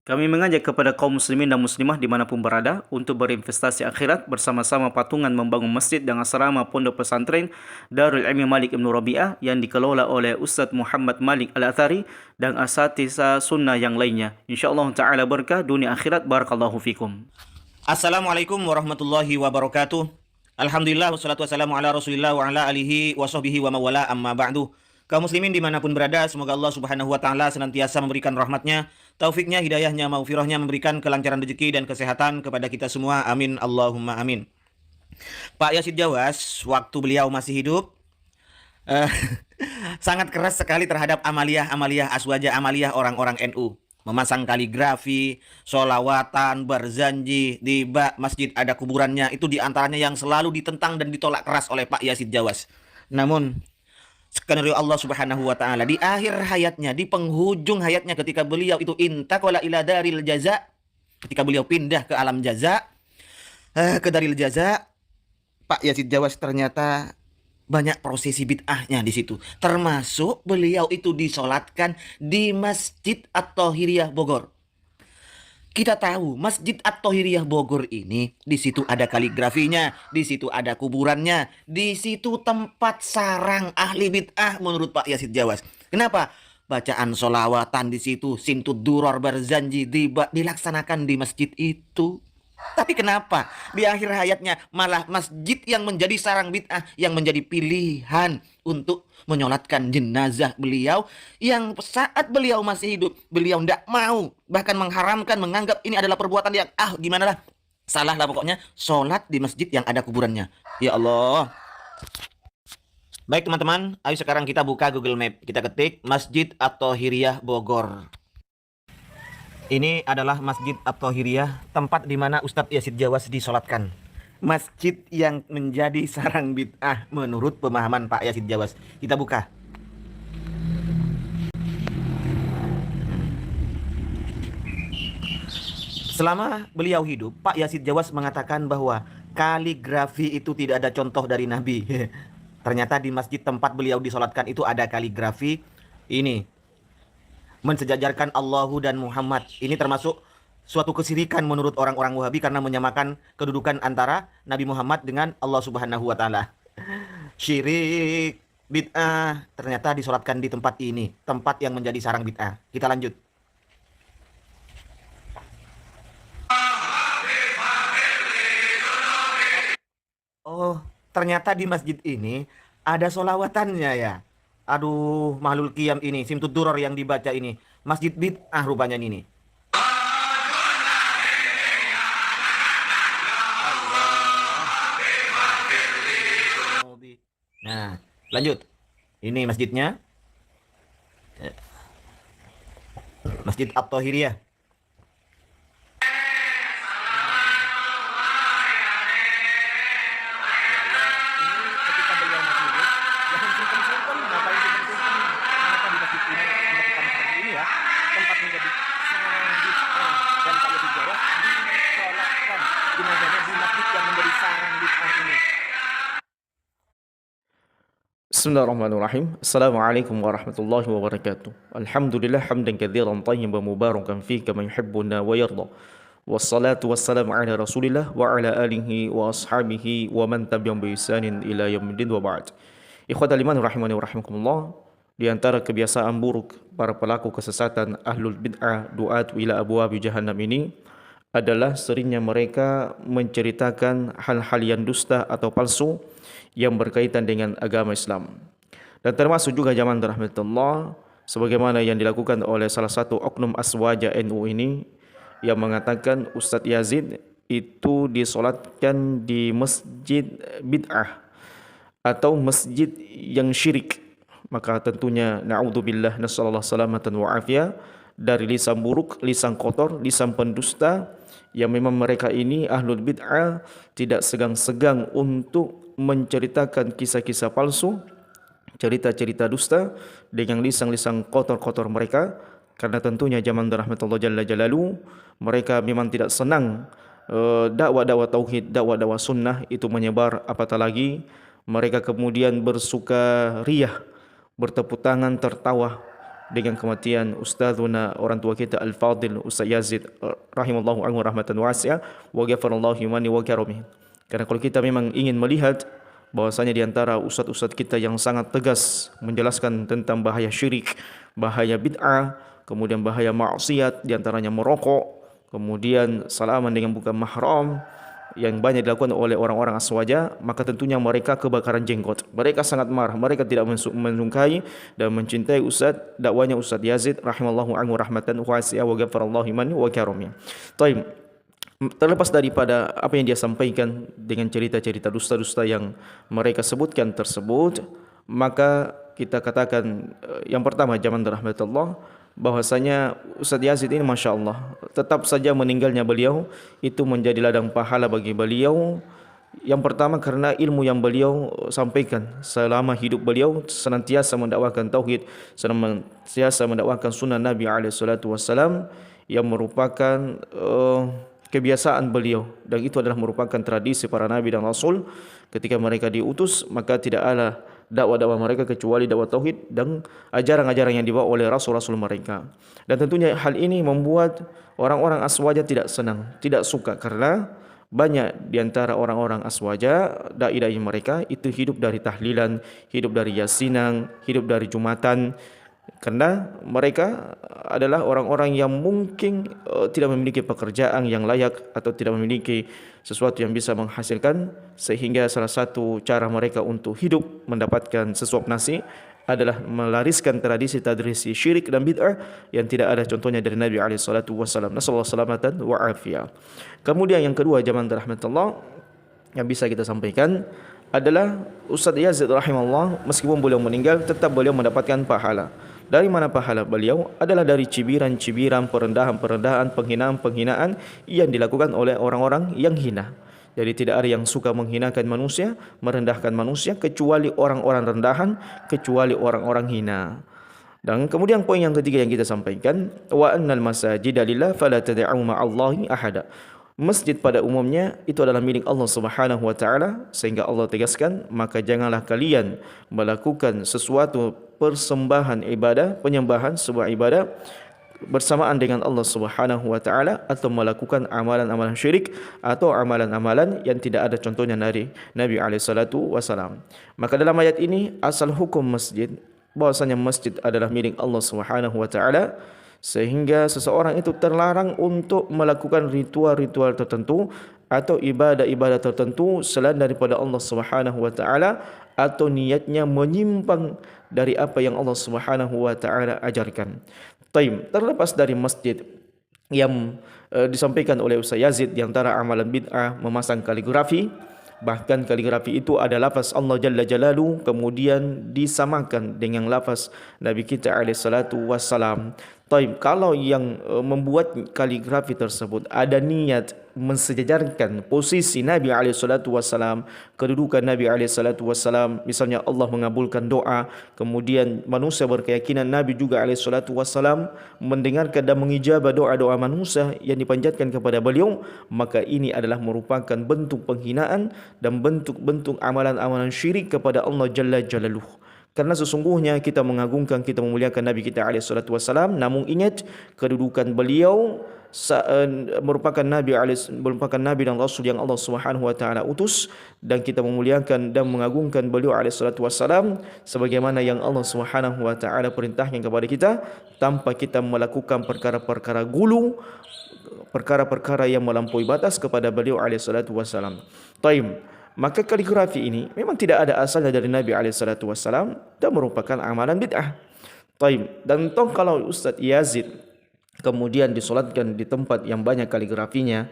Kami mengajak kepada kaum muslimin dan muslimah dimanapun berada untuk berinvestasi akhirat bersama-sama patungan membangun masjid dan asrama pondok pesantren Darul Ilmi Malik Ibn Rabi'ah yang dikelola oleh Ustaz Muhammad Malik Al-Athari dan asatidz sunnah yang lainnya. InsyaAllah ta'ala berkah dunia akhirat. Barakallahu fikum. Assalamualaikum warahmatullahi wabarakatuh. Alhamdulillah wassalatu wassalamu ala rasulillah wa ala alihi wa sahbihi wa mawala amma ba'du. Kaum muslimin dimanapun berada, semoga Allah subhanahu wa ta'ala senantiasa memberikan rahmatnya, taufiknya, hidayahnya, maufirahnya, memberikan kelancaran rezeki dan kesehatan kepada kita semua. Amin Allahumma amin. Pak Yasid Jawas, waktu beliau masih hidup, eh, sangat keras sekali terhadap amaliyah-amaliyah aswaja, amaliyah orang-orang NU. Memasang kaligrafi, solawatan, berzanji, di masjid ada kuburannya. Itu diantaranya yang selalu ditentang dan ditolak keras oleh Pak Yasid Jawas. Namun, skenario Allah subhanahu wa ta'ala di akhir hayatnya, di penghujung hayatnya ketika beliau itu intaqala ila daril jaza, ketika beliau pindah ke alam jaza, ke daril jaza, Pak Yazid Jawas ternyata banyak prosesi bid'ahnya di situ. Termasuk beliau itu disolatkan di Masjid At-Thahiriyah Bogor. Kita tahu Masjid At-Thahiriyah Bogor ini, di situ ada kaligrafinya, di situ ada kuburannya, di situ tempat sarang ahli bid'ah menurut Pak Yazid Jawas. Kenapa? Bacaan solawatan di situ, sintud duror berzanji dilaksanakan di masjid itu. Tapi kenapa di akhir hayatnya malah masjid yang menjadi sarang bid'ah, yang menjadi pilihan untuk menyolatkan jenazah beliau, yang saat beliau masih hidup beliau tidak mau, bahkan mengharamkan, menganggap ini adalah perbuatan yang gimana lah, salah lah pokoknya, sholat di masjid yang ada kuburannya. Ya Allah. Baik teman-teman, ayo sekarang kita buka Google Map, kita ketik Masjid At-Thahiriyah Bogor. Ini adalah Masjid At-Thahiriyah, tempat di mana Ustadz Yazid Jawas disolatkan. Masjid yang menjadi sarang bid'ah menurut pemahaman Pak Yazid Jawas. Kita buka. Selama beliau hidup, Pak Yazid Jawas mengatakan bahwa kaligrafi itu tidak ada contoh dari Nabi. Ternyata di masjid tempat beliau disolatkan itu ada kaligrafi. Ini mensejajarkan Allahu dan Muhammad. Ini termasuk suatu kesirikan menurut orang-orang Wahabi karena menyamakan kedudukan antara Nabi Muhammad dengan Allah Subhanahu wa taala. Syirik, bid'ah ternyata disolatkan di tempat ini, tempat yang menjadi sarang bid'ah. Kita lanjut. Oh, ternyata di masjid ini ada solawatannya ya. Aduh, mahlul qiyam ini, simtud duror yang dibaca ini. Masjid bid'ah rupanya ini. Nah, lanjut. Ini masjidnya. Masjid At-Thahiriyah. Bismillahirrahmanirrahim. Assalamualaikum warahmatullahi wabarakatuh. Alhamdulillah hamdan katsiran tayyiban mubarakan fihi kama yuhibbuna wa yarda. Wassalatu wassalamu ala Rasulillah wa ala alihi wa ashabihi wa man tabi'ahum bi ihsanin ila yaumiddin wa ba'd. Ikhwatal iman rahimani wa rahimakumullah. Di antara kebiasaan buruk para pelaku kesesatan ahlul bid'ah duat ila abwabi jahannam ini adalah seringnya mereka menceritakan hal-hal yang dusta atau palsu yang berkaitan dengan agama Islam. Dan termasuk juga zaman rahmatullah sebagaimana yang dilakukan oleh salah satu oknum aswaja NU ini yang mengatakan Ustadz Yazid itu disolatkan di masjid bid'ah atau masjid yang syirik. Maka tentunya na'udzubillah nasallallahu salamatan wa afiyah dari lisan buruk, lisan kotor, lisan pendusta yang memang mereka ini ahlul bid'ah tidak segan-segan untuk menceritakan kisah-kisah palsu, cerita-cerita dusta dengan lisan-lisan kotor-kotor mereka, karena tentunya zaman rahmatullah jalla jalalu mereka memang tidak senang dakwah-dakwah tauhid, dakwah-dakwah sunnah itu menyebar, apatah lagi mereka kemudian bersuka riyah, bertepuk tangan, tertawa dengan kematian ustazuna, orang tua kita Al-Fadil Ustaz Yazid rahimallahu anhu rahmatan wasi'ah wa ghafarallahu limani wa karamih. Karena kalau kita memang ingin melihat bahwasanya di antara ustaz-ustaz kita yang sangat tegas menjelaskan tentang bahaya syirik, bahaya bid'ah, kemudian bahaya maksiat, di antaranya merokok, kemudian salaman dengan bukan mahram, yang banyak dilakukan oleh orang-orang Aswaja, maka tentunya mereka kebakaran jenggot. Mereka sangat marah, mereka tidak menyukai dan mencintai Ustaz dakwanya Ustaz Yazid rahimallahu anhu rahmatan wasi'ah wa ghafarallahu liman wa karamih. Taib. Terlepas daripada apa yang dia sampaikan dengan cerita-cerita dusta-dusta yang mereka sebutkan tersebut, maka kita katakan yang pertama zaman rahmatullah, bahwasanya Ustaz Yazid ini Masya Allah, tetap saja meninggalnya beliau itu menjadi ladang pahala bagi beliau. Yang pertama karena ilmu yang beliau sampaikan selama hidup beliau senantiasa mendakwakan tauhid, senantiasa mendakwakan sunnah Nabi SAW yang merupakan kebiasaan beliau, dan itu adalah merupakan tradisi para Nabi dan Rasul. Ketika mereka diutus, maka tidak ada dakwah-dakwah mereka kecuali dakwah tauhid dan ajaran-ajaran yang dibawa oleh rasul-rasul mereka. Dan tentunya hal ini membuat orang-orang Aswaja tidak senang, tidak suka, karena banyak di antara orang-orang Aswaja, dai-dai mereka itu hidup dari tahlilan, hidup dari yasinan, hidup dari jumatan, karena mereka adalah orang-orang yang mungkin tidak memiliki pekerjaan yang layak atau tidak memiliki sesuatu yang bisa menghasilkan, sehingga salah satu cara mereka untuk hidup mendapatkan sesuap nasi adalah melariskan tradisi syirik dan bid'ah yang tidak ada contohnya dari Nabi SAW. Nasallahu salamatan wa afiyah. Kemudian yang kedua jamaah rahmatullah yang bisa kita sampaikan adalah Ustaz Yazid rahimahullah, meskipun beliau meninggal tetap beliau mendapatkan pahala. Dari mana pahala beliau? Adalah dari cibiran-cibiran, perendahan-perendahan, penghinaan-penghinaan yang dilakukan oleh orang-orang yang hina. Jadi tidak ada yang suka menghinakan manusia, merendahkan manusia, kecuali orang-orang rendahan, kecuali orang-orang hina. Dan kemudian poin yang ketiga yang kita sampaikan, wa annal masajida lillah fala tad'u ma'allahi ahada. Masjid pada umumnya itu adalah milik Allah Subhanahu wa taala, sehingga Allah tegaskan, maka janganlah kalian melakukan sesuatu persembahan ibadah, penyembahan sebuah ibadah bersamaan dengan Allah Subhanahu wa taala, atau melakukan amalan-amalan syirik atau amalan-amalan yang tidak ada contohnya dari Nabi alaihi salatu wasalam. Maka dalam ayat ini asal hukum masjid bahwasanya masjid adalah milik Allah Subhanahu wa taala, sehingga seseorang itu terlarang untuk melakukan ritual-ritual tertentu atau ibadah-ibadah tertentu selain daripada Allah Subhanahu wa taala, atau niatnya menyimpang dari apa yang Allah Subhanahu wa taala ajarkan. Taib, terlepas dari masjid yang disampaikan oleh Ustaz Yazid, di antara amalan bid'ah memasang kaligrafi. Bahkan kaligrafi itu ada lafaz Allah Jalla Jalalu kemudian disamakan dengan lafaz Nabi kita alaihi salatu wassalam. Taib, kalau yang membuat kaligrafi tersebut ada niat mensejajarkan posisi Nabi alaihi salatu wassalam, kedudukan Nabi alaihi salatu wassalam, misalnya Allah mengabulkan doa, kemudian manusia berkeyakinan Nabi juga alaihi salatu wassalam mendengarkan dan mengijabah doa-doa manusia yang dipanjatkan kepada beliau, maka ini adalah merupakan bentuk penghinaan dan bentuk-bentuk amalan-amalan syirik kepada Allah Jalla Jalaluhu. Karena sesungguhnya kita mengagungkan, kita memuliakan Nabi kita alaihi salatu wassalam, namun ingat kedudukan beliau merupakan Nabi dan Rasul yang Allah Subhanahu wa taala utus, dan kita memuliakan dan mengagungkan beliau alaihi salatu wassalam sebagaimana yang Allah Subhanahu wa taala perintahkan kepada kita, tanpa kita melakukan perkara-perkara gulu, perkara-perkara yang melampaui batas kepada beliau alaihi salatu wassalam. Taib. Maka kaligrafi ini memang tidak ada asalnya dari Nabi SAW dan merupakan amalan bid'ah. Taib. Dan toh kalau Ustaz Yazid kemudian disolatkan di tempat yang banyak kaligrafinya,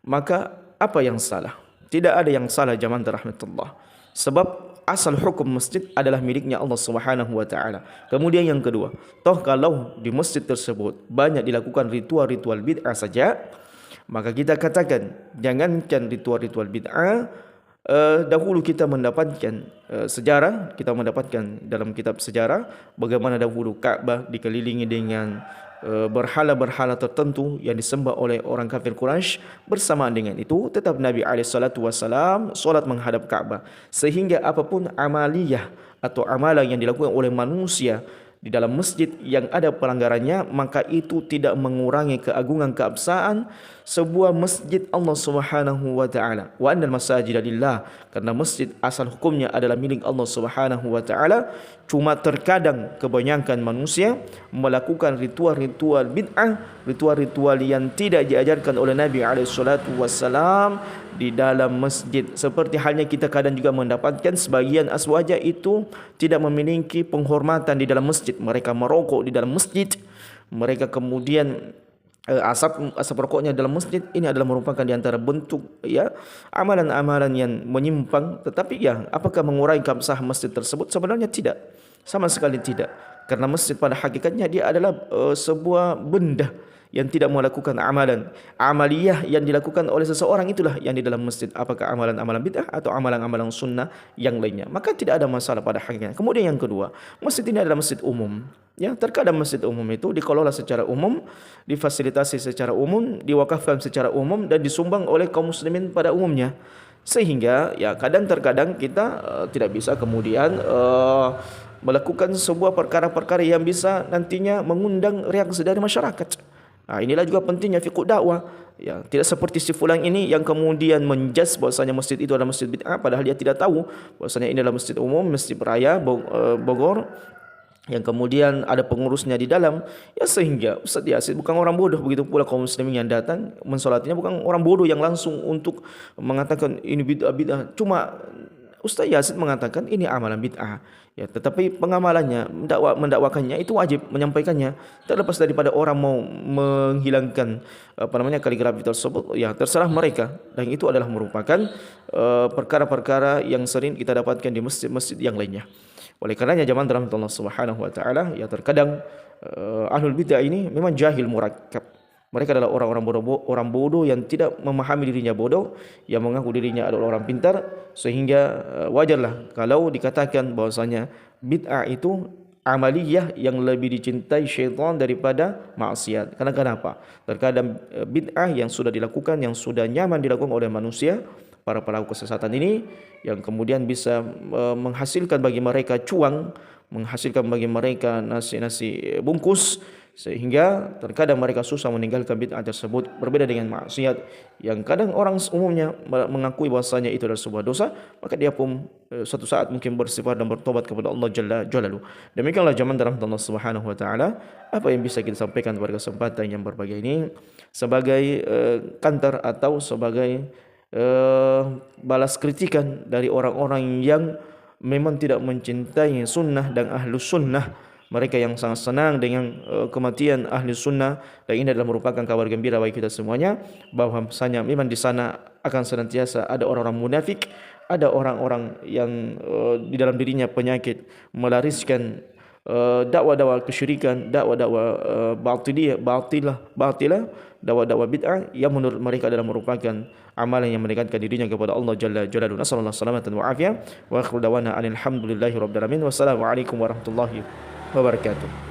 maka apa yang salah? Tidak ada yang salah jamaah rahmatullah. Sebab asal hukum masjid adalah miliknya Allah Subhanahu wa taala. Kemudian yang kedua, toh kalau di masjid tersebut banyak dilakukan ritual-ritual bid'ah saja, maka kita katakan jangankan ritual-ritual bid'ah. Dahulu kita mendapatkan sejarah, kita mendapatkan dalam kitab sejarah bagaimana dahulu Ka'bah dikelilingi dengan berhala-berhala tertentu yang disembah oleh orang kafir Quraisy. Bersamaan dengan itu tetap Nabi SAW solat menghadap Ka'bah, sehingga apapun amaliyah atau amalan yang dilakukan oleh manusia di dalam masjid yang ada pelanggarannya, maka itu tidak mengurangi keagungan keabsahan sebuah masjid Allah Subhanahu wa taala. Wa annal masajida lillah, karena masjid asal hukumnya adalah milik Allah Subhanahu wa taala. Cuma terkadang kebanyakan manusia melakukan ritual-ritual bid'ah, ritual-ritual yang tidak diajarkan oleh Nabi alaihi salatu wasallam di dalam masjid. Seperti halnya kita kadang juga mendapatkan sebagian aswaja itu tidak memiliki penghormatan di dalam masjid. Mereka merokok di dalam masjid, mereka kemudian asap rokoknya dalam masjid. Ini adalah merupakan di antara bentuk ya amalan-amalan yang menyimpang. Tetapi ya, apakah mengurangi keabsahan masjid tersebut? Sebenarnya tidak, sama sekali tidak. Karena masjid pada hakikatnya dia adalah sebuah benda yang tidak melakukan amalan. Amaliyah yang dilakukan oleh seseorang itulah yang di dalam masjid. Apakah amalan-amalan bid'ah atau amalan-amalan sunnah yang lainnya, maka tidak ada masalah pada hakikatnya. Kemudian yang kedua, masjid ini adalah masjid umum. Ya, terkadang masjid umum itu dikelola secara umum, difasilitasi secara umum, diwakafkan secara umum dan disumbang oleh kaum muslimin pada umumnya. Sehingga ya terkadang kita tidak bisa kemudian melakukan sebuah perkara-perkara yang bisa nantinya mengundang reaksi dari masyarakat. Inilah juga pentingnya fiqh dakwah. Ya, tidak seperti si fulan ini yang kemudian menjudge bahwasanya masjid itu adalah masjid bid'ah, padahal dia tidak tahu bahwasanya ini adalah masjid umum, masjid raya Bogor, yang kemudian ada pengurusnya di dalam. Ya, sehingga Ustaz Yasin bukan orang bodoh, begitu pula kaum muslimin yang datang mensolatinya bukan orang bodoh yang langsung untuk mengatakan ini bid'ah. Cuma Ustaz Yasin mengatakan ini amalan bid'ah. Ya, tetapi pengamalannya, mendakwakannya itu wajib menyampaikannya. Terlepas daripada orang mau menghilangkan kaligrafi tersebut, ya terserah mereka. Dan itu adalah merupakan perkara-perkara yang sering kita dapatkan di masjid-masjid yang lainnya. Oleh karenanya jamaah rahmat Allah Subhanahu wa taala, ya terkadang ahlul bid'ah ini memang jahil murakkab. Mereka adalah orang bodoh yang tidak memahami dirinya bodoh, yang mengaku dirinya adalah orang pintar. Sehingga wajarlah kalau dikatakan bahwasanya bid'ah itu amaliyah yang lebih dicintai syaitan daripada maksiat. Karena kenapa? Terkadang bid'ah yang sudah dilakukan, yang sudah nyaman dilakukan oleh manusia, para pelaku kesesatan ini, yang kemudian bisa menghasilkan bagi mereka cuan, menghasilkan bagi mereka nasi bungkus, sehingga terkadang mereka susah meninggalkan bid'ah tersebut. Berbeda dengan maksiat yang kadang orang umumnya mengakui bahwasanya itu adalah sebuah dosa, maka dia pun suatu saat mungkin bersifat dan bertobat kepada Allah Jalla Jalaluhu. Demikianlah jamaah rahmat Allah Subhanahu wa taala, apa yang bisa kita sampaikan pada kesempatan yang berbahagia ini sebagai kantar atau sebagai balas kritikan dari orang-orang yang memang tidak mencintai sunnah dan ahlus sunnah. Mereka yang sangat senang dengan kematian ahli sunnah, dan ini adalah merupakan kabar gembira bagi kita semuanya, bahwasanya memang di sana akan senantiasa ada orang-orang munafik, ada orang-orang yang di dalam dirinya penyakit melariskan dakwah-dakwah kesyirikan, dakwah-dakwah batilah, dakwah-dakwah bid'ah yang menurut mereka adalah merupakan amalan yang mendekatkan dirinya kepada Allah Jalla Jalaluhu. Nasallallahu salamatan wa afiyah wa akhiru dawana alhamdulillahi rabbil alamin. Wassalamualaikum warahmatullahi wabarakatuh.